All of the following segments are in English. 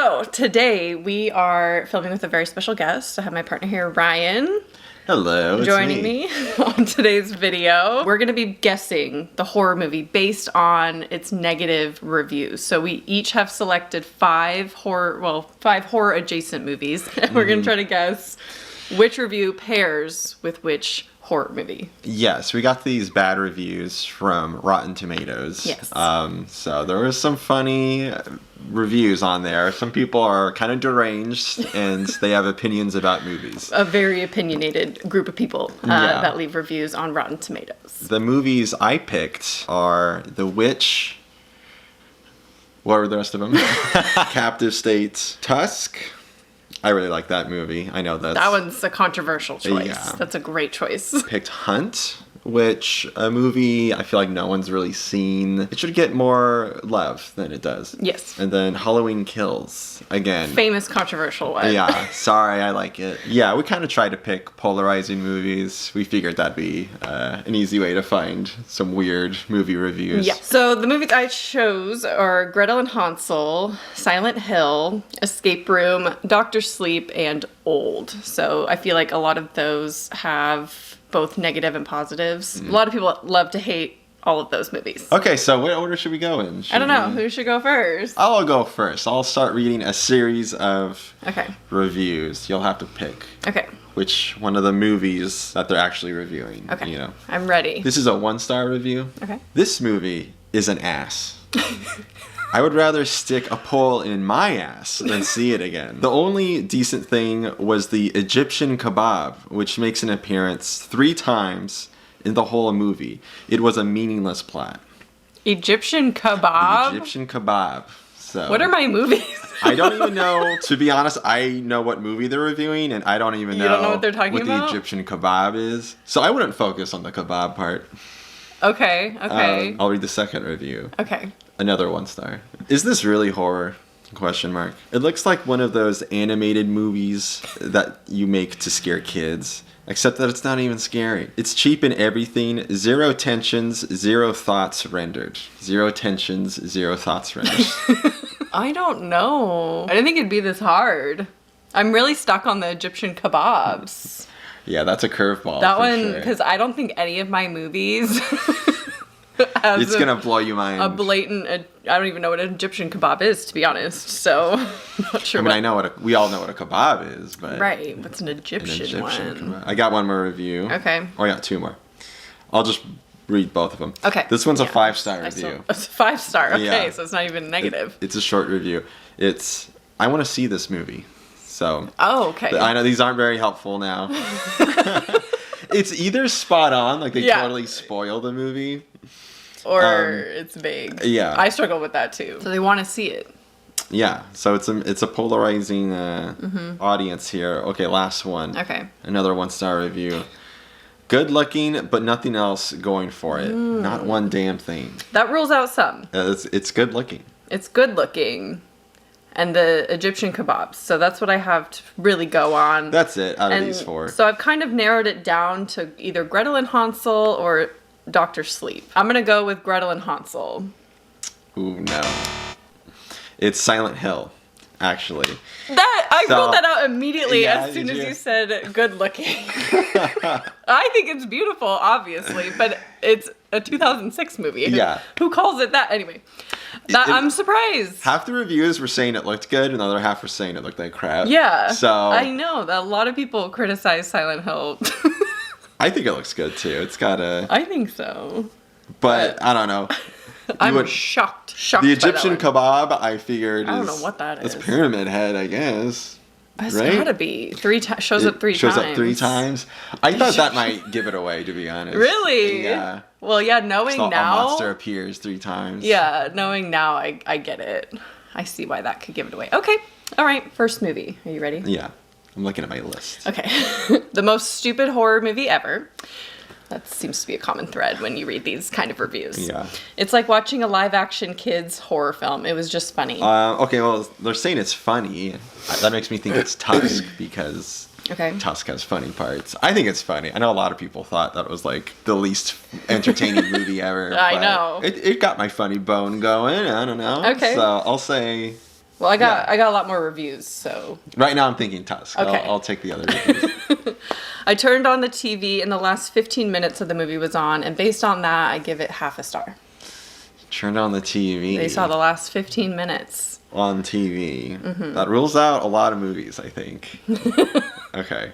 So today we are filming with a very special guest. I have my partner here, Ryan. Hello, joining me on today's video. We're gonna be guessing the horror movie based on its negative reviews. So we each have selected five horror adjacent movies. And we're gonna try to guess which review pairs with which horror movie. Yes, we got these bad reviews from Rotten Tomatoes. Yes. So there was some funny reviews on there. Some people are kind of deranged and they have opinions about movies. A very opinionated group of people that leave reviews on Rotten Tomatoes. The movies I picked are The Witch. What were the rest of them? Captive State, Tusk. I really like that movie. I know that one's a controversial choice. Yeah. That's a great choice. Picked Hunt, which a movie I feel like no one's really seen. It should get more love than it does. Yes. And then Halloween Kills, again. Famous controversial one. Yeah, sorry, I like it. Yeah, we kind of tried to pick polarizing movies. We figured that'd be an easy way to find some weird movie reviews. Yeah. So the movies I chose are Gretel and Hansel, Silent Hill, Escape Room, Dr. Sleep, and Old. So I feel like a lot of those have both negative and positives. A lot of people love to hate all of those movies. Okay, so what order should we go in? I don't know. Who should go first? I'll go first. I'll start reading a series of Okay. reviews. You'll have to pick Okay. which one of the movies that they're actually reviewing. Okay. You know. I'm ready. This is a 1-star review. Okay. This movie is an ass. I would rather stick a pole in my ass than see it again. The only decent thing was the Egyptian kebab, which makes an appearance 3 times in the whole movie. It was a meaningless plot. Egyptian kebab? The Egyptian kebab. So What are my movies? I don't even know. To be honest, I know what movie they're reviewing, and I don't even know. You don't know what they're talking about? The Egyptian kebab is. So I wouldn't focus on the kebab part. Okay. Okay. I'll read the second review. Okay. Another 1-star. Is this really horror? Question mark. It looks like one of those animated movies that you make to scare kids. Except that it's not even scary. It's cheap in everything. 0 tensions, 0 thoughts rendered. 0 tensions, 0 thoughts rendered. I don't know. I didn't think it'd be this hard. I'm really stuck on the Egyptian kebabs. Yeah, that's a curveball. That for one, sure. because I don't think any of my movies has It's gonna blow you mind. a blatant. I don't even know what an Egyptian kebab is, to be honest. So, I'm not sure. I mean, we all know what a kebab is, but Right, what's an Egyptian one? kebab. I got one more review. Okay. Oh, I got 2 more. I'll just read both of them. Okay. This one's a Yeah. 5-star review. It's a 5-star. Okay, Yeah. so it's not even negative. It's a short review. It's I want to see this movie. So Oh, okay. I know these aren't very helpful now. It's either spot on, like they totally spoil the movie. Or it's vague. Yeah. I struggle with that too. So they want to see it. Yeah, so it's a polarizing audience here. Okay, last one. Okay. Another 1-star review. Good looking, but nothing else going for it. Not one damn thing. That rules out some. It's good looking. It's good looking. And the Egyptian kebabs. So that's what I have to really go on. That's it out of these 4. So I've kind of narrowed it down to either Gretel and Hansel or Dr. Sleep. I'm going to go with Gretel and Hansel. Ooh, no. It's Silent Hill, actually. I ruled that out immediately Yeah, as soon did as you? you said good looking. I think it's beautiful, obviously, but it's a 2006 movie. Yeah. Who calls it that? Anyway, I'm surprised. Half the reviewers were saying it looked good, and the other half were saying it looked like crap. Yeah. So I know that a lot of people criticize Silent Hill. I think it looks good too. It's got a. I think so. But I don't know. I'm shocked. The Egyptian kebab, I figured. I don't know what that is. It's Pyramid Head, I guess. It's right? gotta be. Shows up 3 times. Shows up 3 times. I thought that might give it away, to be honest. Really? Yeah. Well, yeah, knowing So now. a monster appears 3 times. Yeah, knowing now, I get it. I see why that could give it away. Okay. All right. First movie. Are you ready? Yeah. I'm looking at my list. Okay. The most stupid horror movie ever. That seems to be a common thread when you read these kind of reviews. Yeah. It's like watching a live-action kids horror film. It was just funny. Okay, well, they're saying it's funny. That makes me think it's Tusk because Tusk has funny parts. I think it's funny. I know a lot of people thought that was like the least entertaining movie ever. I know. It got my funny bone going. I don't know. Okay. So I'll say Well, I got Yeah. I got a lot more reviews, so. Right now I'm thinking Tusk. Okay. I'll take the other reviews. I turned on the TV and the last 15 minutes of the movie was on, and based on that, I give it half a star. Turned on the TV. They saw the last 15 minutes. On TV. Mm-hmm. That rules out a lot of movies, I think. Okay.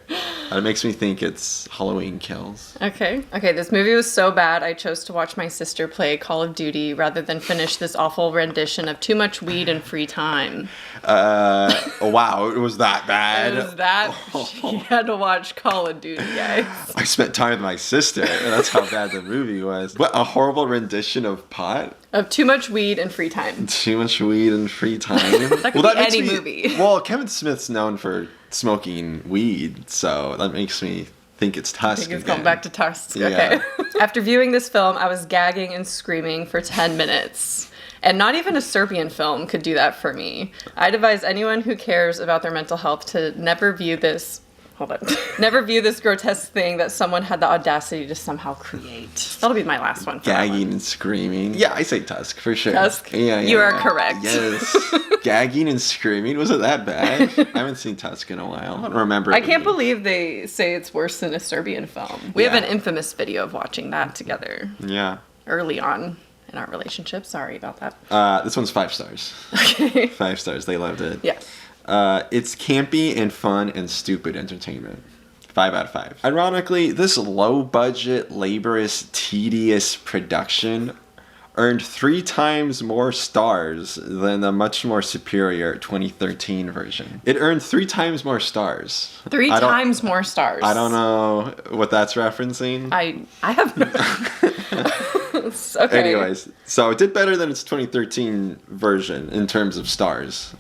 That makes me think it's Halloween Kills. Okay, this movie was so bad, I chose to watch my sister play Call of Duty rather than finish this awful rendition of Too Much Weed and Free Time. Wow, it was that bad. It was that. She had to watch Call of Duty, guys. I spent time with my sister. That's how bad the movie was. What a horrible rendition of pot. Of Too Much Weed and Free Time. Too much weed and free time. That could be any movie. Well, Kevin Smith's known for smoking weed, so that makes me think it's Tusk. I think it's again. going back to Tusk. Yeah. Okay. After viewing this film, I was gagging and screaming for 10 minutes. And not even a Serbian film could do that for me. I'd advise anyone who cares about their mental health to never view this. Hold on. Never view this grotesque thing that someone had the audacity to somehow create. That'll be my last one. For that Gagging one. and screaming. Yeah, I say Tusk for sure. Tusk? Yeah, You are correct. Yes. Gagging and screaming. Was it that bad? I haven't seen Tusk in a while. I don't remember. I can't believe they say it's worse than a Serbian film. We have an infamous video of watching that together Yeah. early on in our relationship. Sorry about that. This one's 5 stars. Okay. 5 stars. They loved it. Yeah. It's campy and fun and stupid entertainment. 5 out of 5. Ironically, this low-budget, laborious, tedious production earned 3 times more stars than the much more superior 2013 version. It earned 3 times more stars. 3 times more stars. I don't know what that's referencing. I have no... Okay. Anyways, so it did better than its 2013 version in terms of stars.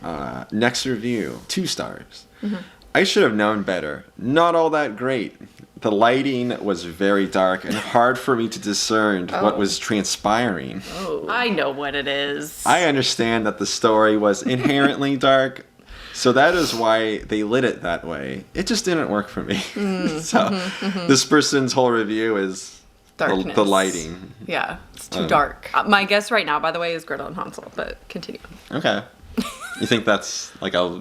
Next review, 2 stars. Mm-hmm. I should have known better. Not all that great. The lighting was very dark and hard for me to discern what was transpiring. Oh, I know what it is. I understand that the story was inherently dark, so that is why they lit it that way. It just didn't work for me. This person's whole review is the lighting. Yeah, it's too dark. My guess right now, by the way, is Gretel and Hansel, but continue. Okay. You think that's like a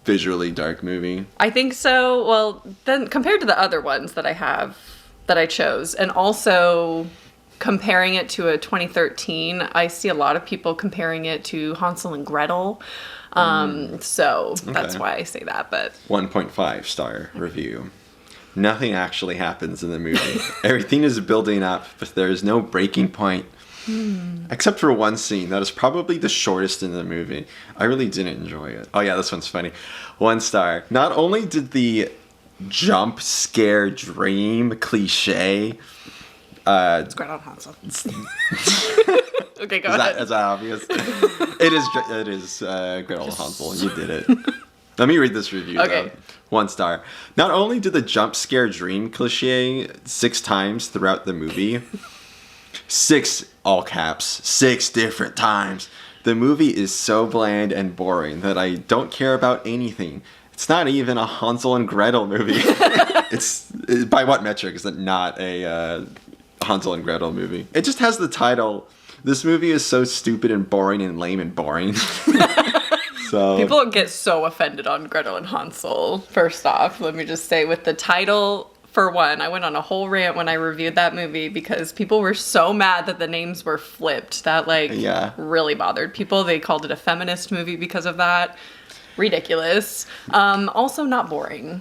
visually dark movie? I think so. Well, then compared to the other ones that I chose, and also comparing it to a 2013, I see a lot of people comparing it to Hansel and Gretel. So that's why I say that, but 1.5 star review. Nothing actually happens in the movie. Everything is building up, but there is no breaking point. Except for one scene that is probably the shortest in the movie. I really didn't enjoy it. Oh yeah, this one's funny. 1 star. Not only did the jump scare dream cliche... it's Gretel and Hansel. Okay, go ahead. Is that obvious? It is Gretel and Hansel. You did it. Let me read this review, Okay. though. 1 star. Not only did the jump scare dream cliche 6 times throughout the movie... 6, all caps, 6 different times. The movie is so bland and boring that I don't care about anything. It's not even a Hansel and Gretel movie. By what metric is it not a Hansel and Gretel movie? It just has the title. This movie is so stupid and boring and lame and boring. So People get so offended on Gretel and Hansel. First off, let me just say with the title... For one, I went on a whole rant when I reviewed that movie because people were so mad that the names were flipped. That really bothered people. They called it a feminist movie because of that. Ridiculous. Also not boring.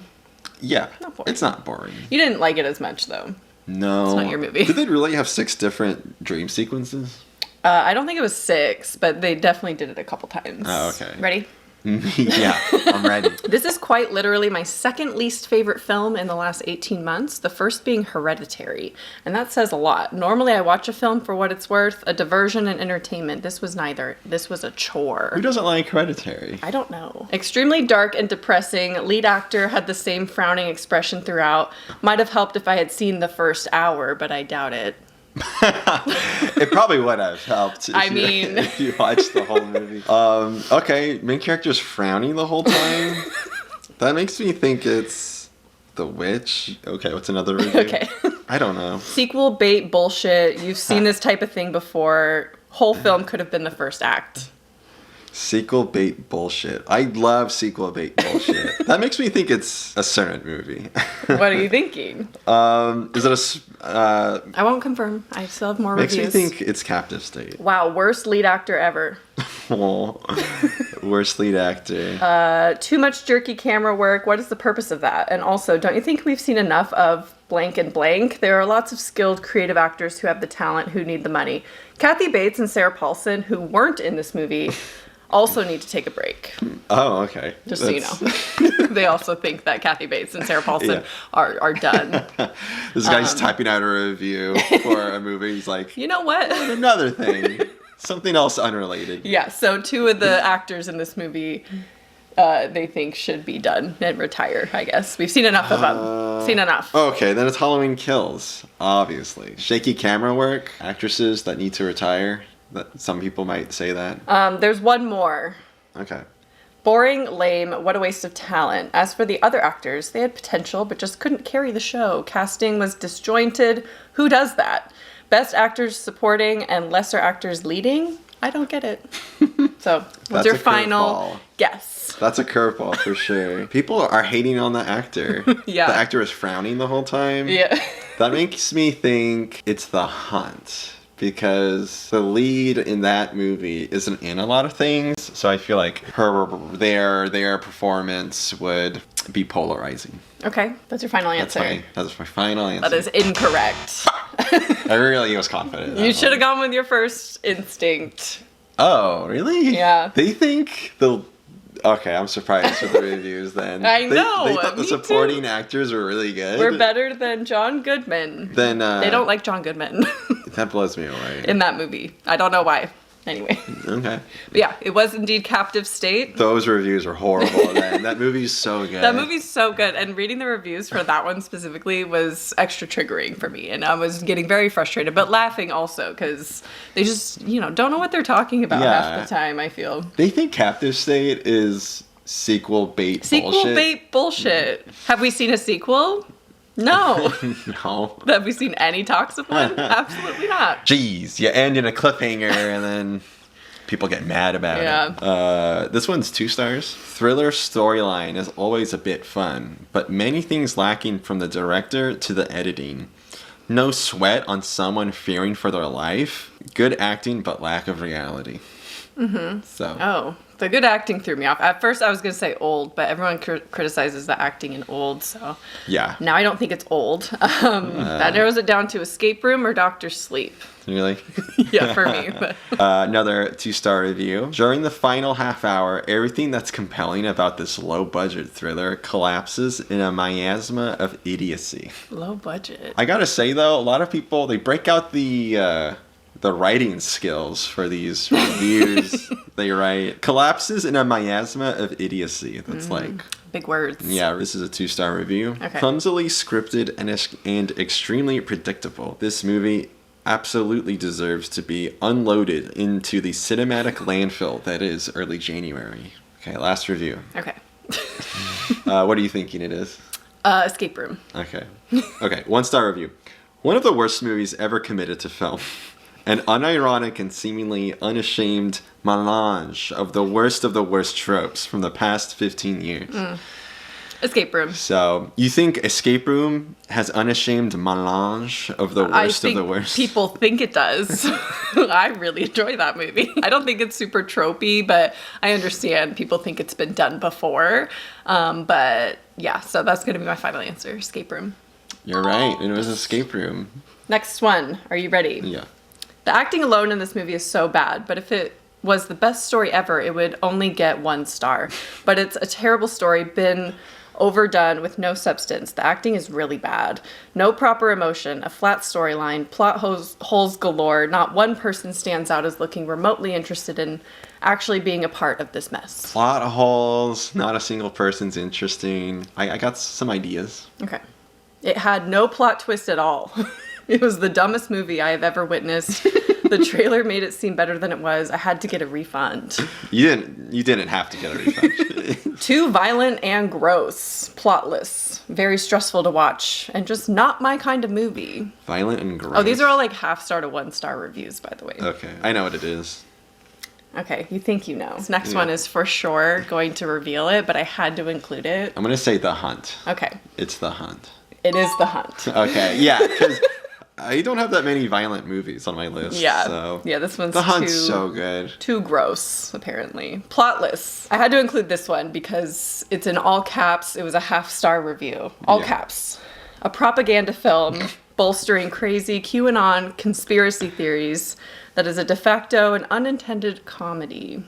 Yeah, Not boring. it's not boring. You didn't like it as much though. No. It's not your movie. Did they really have 6 different dream sequences? I don't think it was 6, but they definitely did it a couple times. Oh, okay. Ready? Yeah, I'm ready. This is quite literally my second least favorite film in the last 18 months, the first being Hereditary. And that says a lot. Normally I watch a film for what it's worth, a diversion and entertainment. This was neither. This was a chore. Who doesn't like Hereditary? I don't know. Extremely dark and depressing. Lead actor had the same frowning expression throughout. Might have helped if I had seen the first hour, but I doubt it. It probably would have helped if you watched the whole movie. Okay, main character's frowning the whole time. That makes me think it's The Witch. Okay, what's another review? Okay. I don't know. Sequel bait bullshit. You've seen this type of thing before. Whole film could have been the first act. Sequel bait bullshit. I love sequel bait bullshit. That makes me think it's a certain movie. What are you thinking? Is it I won't confirm. I still have more makes reviews. me think it's Captive State. Wow, worst lead actor ever. Oh, worst lead actor. Too much jerky camera work. What is the purpose of that? And also, don't you think we've seen enough of blank and blank? There are lots of skilled creative actors who have the talent, who need the money. Kathy Bates and Sarah Paulson, who weren't in this movie, also need to take a break. Oh, okay. Just so you know. They also think that Kathy Bates and Sarah Paulson are done. This guy's typing out a review for a movie. He's like, You know what? another thing. Something else unrelated. Yeah, so 2 of the actors in this movie they think should be done and retire, I guess. We've seen enough of them. Seen enough. Okay, then it's Halloween Kills, obviously. Shaky camera work, actresses that need to retire. That some people might say that. There's one more. Okay. Boring, lame, what a waste of talent. As for the other actors, they had potential but just couldn't carry the show. Casting was disjointed. Who does that? Best actors supporting and lesser actors leading? I don't get it. So, what's your final guess? That's a curveball for sure. People are hating on the actor. Yeah. The actor is frowning the whole time. Yeah. That makes me think it's The Hunt. Because the lead in that movie isn't in a lot of things, so I feel like their performance would be polarizing. Okay, that's your final answer. That's my final answer. That is incorrect. I really was confident. You should have gone with your first instinct. Oh, really? Yeah. They think Okay, I'm surprised with the reviews then. I know, They thought the me supporting too. actors were really good. We're better than John Goodman. Then They don't like John Goodman that blows me away. in that movie. I don't know why. Anyway. Okay. But yeah, it was indeed Captive State. Those reviews are horrible then. That movie's so good. That movie's so good, and reading the reviews for that one specifically was extra triggering for me, and I was getting very frustrated, but laughing also, because they just, don't know what they're talking about half the time, I feel. They think Captive State is sequel bait bullshit. Sequel bait bullshit. Have we seen a sequel? No. No. Have we seen any talks of one? Absolutely not. Jeez, you end in a cliffhanger and then people get mad about it. This one's 2 stars. Thriller storyline is always a bit fun, but many things lacking from the director to the editing. No sweat on someone fearing for their life. Good acting, but lack of reality. Mm-hmm. So. Oh, the good acting threw me off. At first, I was going to say old, but everyone criticizes the acting in old, so. Yeah. Now I don't think it's old. That narrows it down to Escape Room or Doctor Sleep. Really? Yeah, for me. But. Another 2-star review. During the final half hour, everything that's compelling about this low-budget thriller collapses in a miasma of idiocy. Low budget. I gotta say, though, a lot of people, they break out the writing skills for these reviews they write. Collapses in a miasma of idiocy. That's like... Big words. Yeah, this is a 2-star review. Okay. Clumsily scripted and extremely predictable. This movie absolutely deserves to be unloaded into the cinematic landfill that is early January. Okay, last review. Okay. What are you thinking it is? Escape Room. Okay. Okay, 1-star review. One of the worst movies ever committed to film. An unironic and seemingly unashamed melange of the worst tropes from the past 15 years. Escape Room. So, you think Escape Room has unashamed melange of the worst of the worst? People think it does. I really enjoy that movie. I don't think it's super tropey, but I understand people think it's been done before. But yeah, so that's going to be my final answer. Escape Room. You're right. It was Escape Room. Next one. Are you ready? Yeah. The acting alone in this movie is so bad, but if it was the best story ever, it would only get 1 star. But it's a terrible story, been overdone with no substance. The acting is really bad. No proper emotion, a flat storyline, plot holes galore. Not one person stands out as looking remotely interested in actually being a part of this mess. Plot holes, not a single person's interesting. I got some ideas. Okay. It had no plot twist at all. It was the dumbest movie I have ever witnessed. The trailer made it seem better than it was. I had to get a refund. You didn't have to get a refund. Too violent and gross. Plotless. Very stressful to watch. And just not my kind of movie. Violent and gross. Oh, these are all like 0.5-star to 1-star reviews, by the way. Okay. I know what it is. Okay, you think you know. This next one is for sure going to reveal it, but I had to include it. I'm going to say The Hunt. Okay. It's The Hunt. It is The Hunt. Okay, yeah, because I don't have that many violent movies on my list. Yeah. So. Yeah, this one's The Hunt's so good. Too gross, apparently. Plotless. I had to include this one because it's in all caps. It was a half-star review. All caps. A propaganda film bolstering crazy QAnon conspiracy theories that is a de facto and unintended comedy.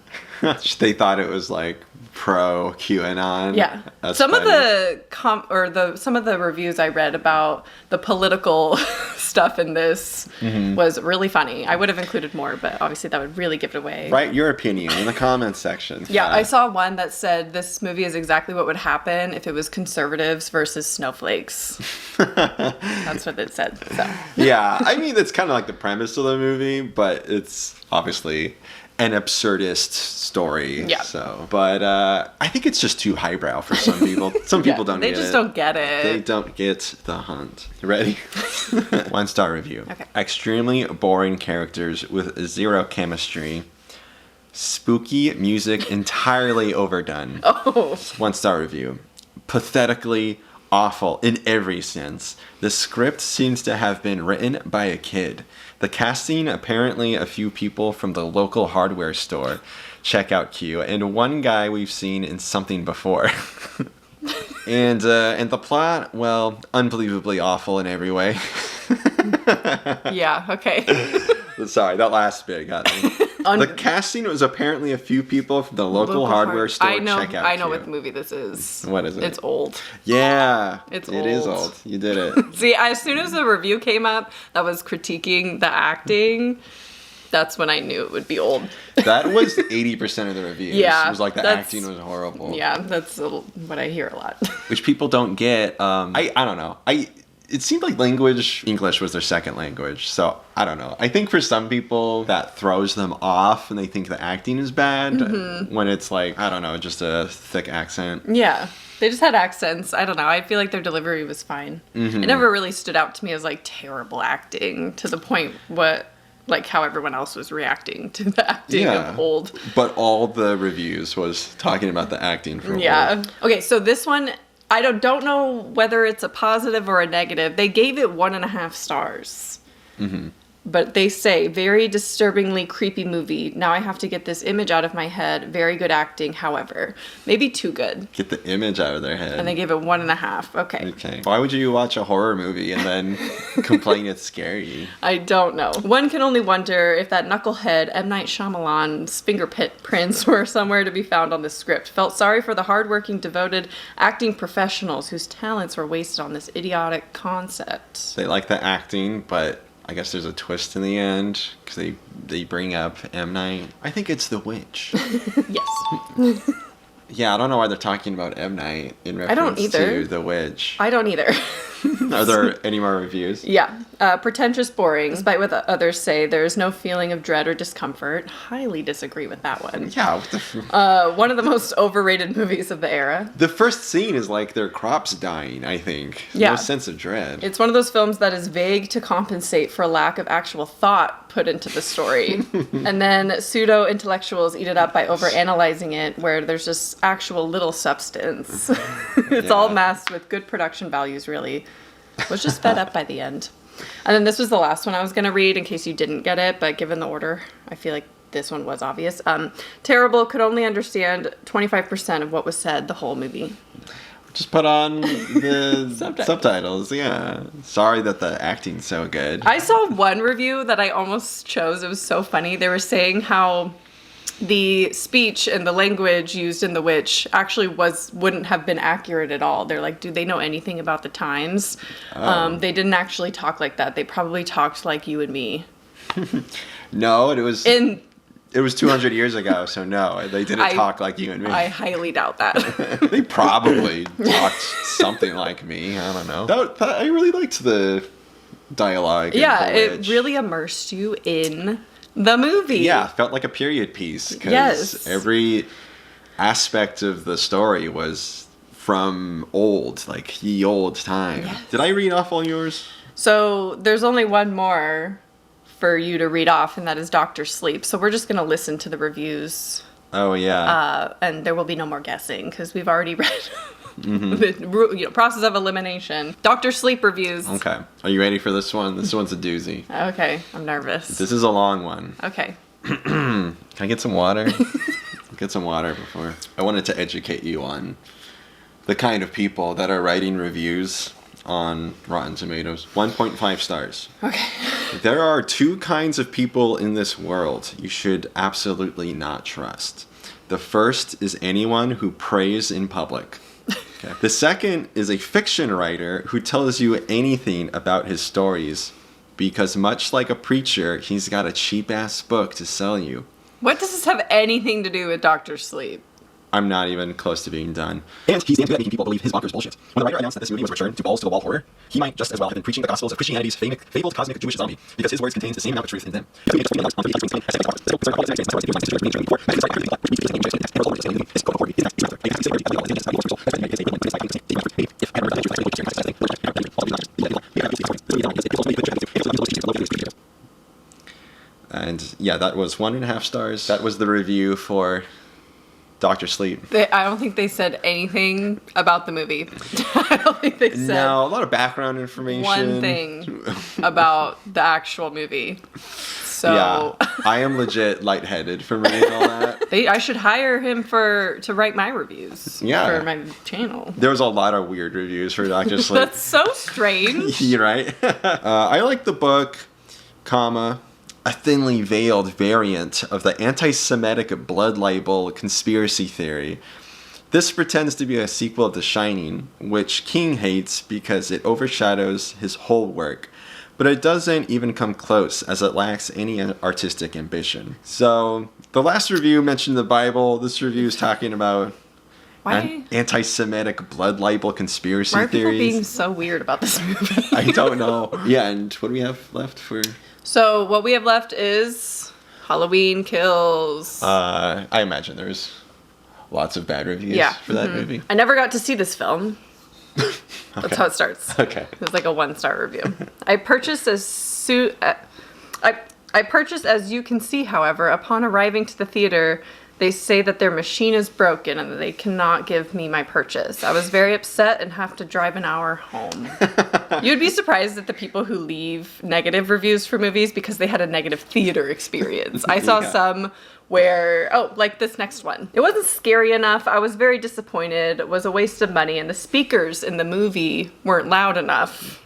They thought it was like pro QAnon. Yeah. That's some funny. of the reviews I read about the political stuff in this was really funny. I would have included more, but obviously that would really give it away. Write your opinion in the comments section. Yeah, I saw one that said this movie is exactly what would happen if it was conservatives versus snowflakes. That's what it said. So. Yeah, I mean, that's kind of like the premise of the movie, but it's obviously an absurdist story. Yeah. So, but I think it's just too highbrow for some people. Some people don't get it. They just don't get it. They don't get The Hunt. Ready? 1-star review. Okay. Extremely boring characters with zero chemistry. Spooky music entirely overdone. Oh. 1-star review. Pathetically awful in every sense. The script seems to have been written by a kid. The casting, apparently a few people from the local hardware store. Checkout queue. And one guy we've seen in something before. And the plot, well, unbelievably awful in every way. Yeah, okay. Sorry, that last bit got me. The casting was apparently a few people from the local hardware store checkout I know queue. what movie this is. What is it? It's old. Yeah. It's It is old. old. You did it. See, as soon as the review came up that was critiquing the acting, that's when I knew it would be old. That was 80% of the reviews. Yeah, It was like the that's- acting was horrible. Yeah, that's what I hear a lot. Which people don't get. I don't know. It seemed like English was their second language. So I don't know. I think for some people that throws them off and they think the acting is bad when it's like, I don't know, just a thick accent. Yeah. They just had accents. I don't know. I feel like their delivery was fine. It never really stood out to me as like terrible acting to the point how everyone else was reacting to the acting of old. But all the reviews was talking about the acting for old. Okay, so this one, I don't know whether it's a positive or a negative. They gave it 1.5 stars. But they say, very disturbingly creepy movie. Now I have to get this image out of my head. Very good acting, however. Maybe too good. Get the image out of their head. And they gave it 1.5. Okay. Why would you watch a horror movie and then complain it's scary? I don't know. One can only wonder if that knucklehead M. Night Shyamalan's fingerprints were somewhere to be found on the script. Felt sorry for the hardworking, devoted acting professionals whose talents were wasted on this idiotic concept. They like the acting, but I guess there's a twist in the end because they bring up M. Night. I think it's The Witch. Yes. Yeah, I don't know why they're talking about M. Night in reference don't either. to The Witch. I don't either. Are there any more reviews? Yeah. Pretentious, boring. Despite what others say, there is no feeling of dread or discomfort. Highly disagree with that one. Yeah. What the One of the most overrated movies of the era. The first scene is like their crops dying, I think. Yeah. No sense of dread. It's one of those films that is vague to compensate for a lack of actual thought put into the story. And then pseudo-intellectuals eat it up by overanalyzing it, where there's just actual little substance. It's all masked with good production values, really. Was just fed up by the end. And then this was the last one I was going to read in case you didn't get it, but given the order, I feel like this one was obvious. Terrible, could only understand 25% of what was said the whole movie. Just put on the subtitles, yeah. Sorry that the acting's so good. I saw one review that I almost chose. It was so funny. They were saying how the speech and the language used in The Witch actually wouldn't have been accurate at all. They're like, do they know anything about the times? They didn't actually talk like that. They probably talked like you and me. No, it was 200 years ago, so no, they didn't talk like you and me. I highly doubt that. They probably talked something like me. I don't know. I really liked the dialogue. Yeah, it really immersed you in the movie. Yeah, felt like a period piece. Yes. Every aspect of the story was from ye old time. Yes. Did I read off all yours? So there's only one more for you to read off, and that is Dr. Sleep. So we're just going to listen to the reviews. Oh, yeah. And there will be no more guessing because we've already read the process of elimination. Dr. Sleep reviews. Okay. Are you ready for this one? This one's a doozy. Okay, I'm nervous. This is a long one. Okay. Can I get some water? Get some water before. I wanted to educate you on the kind of people that are writing reviews on Rotten Tomatoes. 1.5 stars. Okay. There are two kinds of people in this world you should absolutely not trust. The first is anyone who prays in public. Okay. The second is a fiction writer who tells you anything about his stories because much like a preacher, he's got a cheap-ass book to sell you. What does this have anything to do with Dr. Sleep? I'm not even close to being done. And he's damn good at making people believe his bonkers bullshit. When the writer announced that this movie was a return to balls-to-the-wall horror, he might just as well have been preaching the gospels of Christianity's fabled cosmic Jewish zombie, because his words contain the same amount of truth in them. And yeah, that was 1.5 stars. That was the review for Dr. Sleep. I don't think they said anything about the movie. I don't think they said No, a lot of background information. one thing about the actual movie. So yeah, I am legit lightheaded from reading all that. I should hire him to write my reviews for my channel. There was a lot of weird reviews for Dr. Sleep. That's so strange. You're right. I like the book, comma, a thinly veiled variant of the anti-Semitic blood libel conspiracy theory. This pretends to be a sequel to Shining, which King hates because it overshadows his whole work. But it doesn't even come close, as it lacks any artistic ambition. So, the last review mentioned the Bible. This review is talking about anti-Semitic blood libel conspiracy theories. Why are people being so weird about this movie? I don't know. Yeah, and what do we have left for... So what we have left is Halloween Kills. I imagine there's lots of bad reviews for that movie. I never got to see this film. That's how it starts. Okay. It was like a 1-star review. I purchased I purchased as you can see, however, upon arriving to the theater, they say that their machine is broken and that they cannot give me my purchase. I was very upset and have to drive an hour home. You'd be surprised at the people who leave negative reviews for movies because they had a negative theater experience. I saw some where, like this next one. It wasn't scary enough. I was very disappointed. It was a waste of money, and the speakers in the movie weren't loud enough.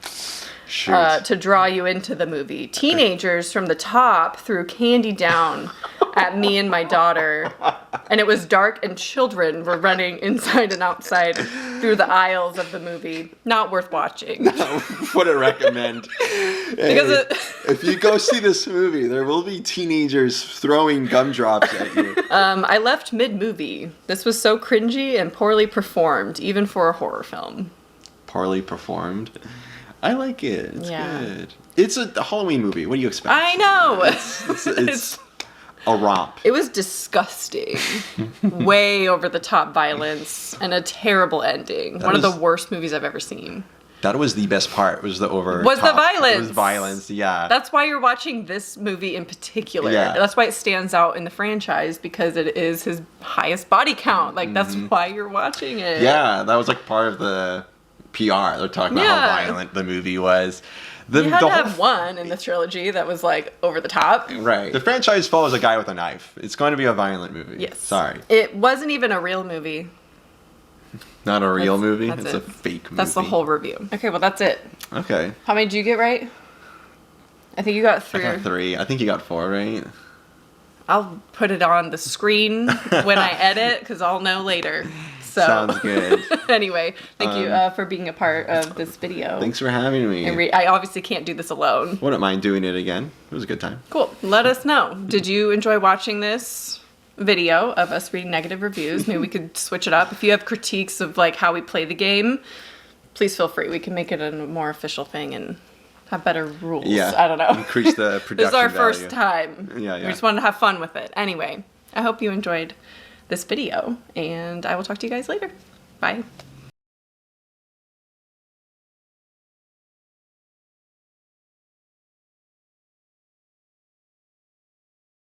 To draw you into the movie. Teenagers from the top threw candy down at me and my daughter, and it was dark and children were running inside and outside through the aisles of the movie. Not worth watching. Wouldn't recommend. Because if you go see this movie, there will be teenagers throwing gumdrops at you. I left mid-movie. This was so cringy and poorly performed, even for a horror film. Poorly performed? I like it. It's good. It's a Halloween movie. What do you expect? I know. It's a romp. It was disgusting. Way over the top violence and a terrible ending. One of the worst movies I've ever seen. That was the best part. Was the violence. It was violence, yeah. That's why you're watching this movie in particular. Yeah. That's why it stands out in the franchise, because it is his highest body count. Like, that's why you're watching it. Yeah, that was like part of the PR. They're talking about how violent the movie was. You had to have one in the trilogy that was like over the top. Right. The franchise follows a guy with a knife. It's going to be a violent movie. Yes. Sorry. It wasn't even a real movie. Not a real movie? It's a fake movie. That's the whole review. Okay, well that's it. Okay. How many did you get right? I think you got 3. I got 3. I think you got 4, right? I'll put it on the screen when I edit, because I'll know later. So. Sounds good. Anyway, thank you for being a part of this video. Thanks for having me. I obviously can't do this alone. Wouldn't mind doing it again. It was a good time. Cool. Let us know. Did you enjoy watching this video of us reading negative reviews? Maybe we could switch it up. If you have critiques of like how we play the game, please feel free. We can make it a more official thing and have better rules. Yeah. I don't know. Increase the production This is our value. first time. Yeah. We just wanted to have fun with it. Anyway, I hope you enjoyed this video, and I will talk to you guys later. Bye.